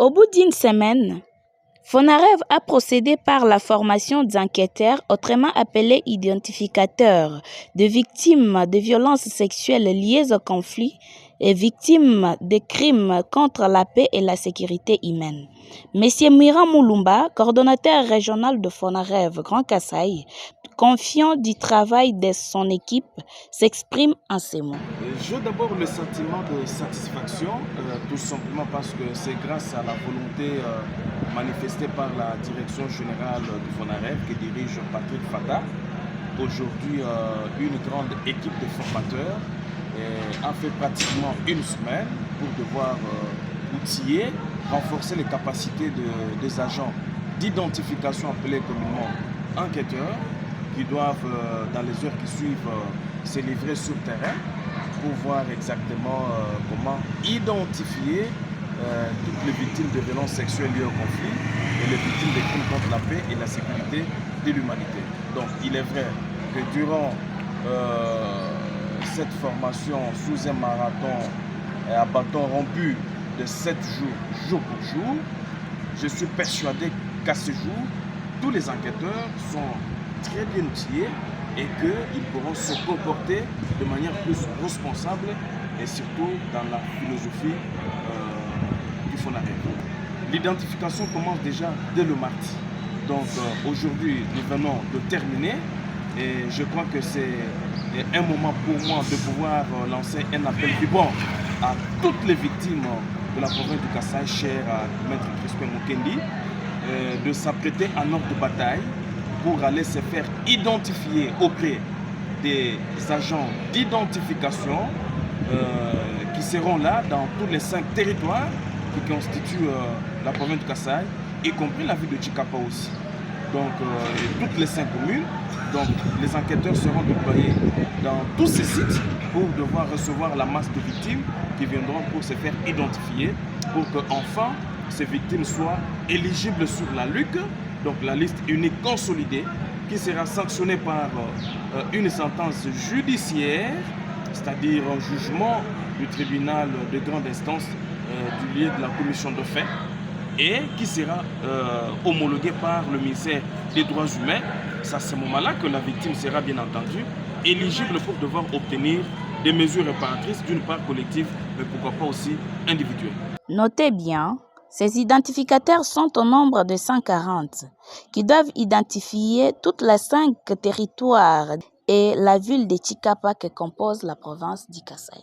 Au bout d'une semaine, Fonarev a procédé par la formation d'enquêteurs, autrement appelés identificateurs, de victimes de violences sexuelles liées au conflit et victimes de crimes contre la paix et la sécurité humaine. Monsieur Mira Moulumba, coordonnateur régional de Fonarev Grand Kasaï, confiant du travail de son équipe, s'exprime en ces mots. J'ai d'abord le sentiment de satisfaction, tout simplement parce que c'est grâce à la volonté manifestée par la direction générale du Fonarev que dirige Patrick Fata. Aujourd'hui, une grande équipe de formateurs a fait pratiquement une semaine pour devoir outiller, renforcer les capacités des agents d'identification appelés communément enquêteurs qui doivent, dans les heures qui suivent, se livrer sur terrain pour voir exactement comment identifier toutes les victimes de violences sexuelles liées au conflit et les victimes des crimes contre la paix et la sécurité de l'humanité. Donc il est vrai que durant cette formation sous un marathon à bâton rompu de 7 jours, jour pour jour, je suis persuadé qu'à ce jour, tous les enquêteurs sont très bien outillés et qu'ils pourront se comporter de manière plus responsable et surtout dans la philosophie du Fonarev. L'identification commence déjà dès le mardi. Donc aujourd'hui, nous venons de terminer et je crois que c'est un moment pour moi de pouvoir lancer un appel vibrant à toutes les victimes de la province du Kasaï, chère à Maître Crispin Mukendi, de s'apprêter en ordre de bataille pour aller se faire identifier auprès des agents d'identification qui seront là dans tous les 5 territoires qui constituent la province du Kasaï, y compris la ville de Tchikapa aussi. Donc, toutes les 5 communes, donc les enquêteurs seront déployés dans tous ces sites pour devoir recevoir la masse de victimes qui viendront pour se faire identifier, pour qu'enfin ces victimes soient éligibles sur la LUC, donc la liste unique consolidée, qui sera sanctionnée par une sentence judiciaire, c'est-à-dire un jugement du tribunal de grande instance du lieu de la commission de fait, et qui sera homologuée par le ministère des Droits humains. C'est à ce moment-là que la victime sera bien entendu éligible pour devoir obtenir des mesures réparatrices, d'une part collectives, mais pourquoi pas aussi individuelles. Notez bien, ces identificateurs sont au nombre de 140 qui doivent identifier toutes les 5 territoires et la ville de Tchikapa que compose la province du Kasaï.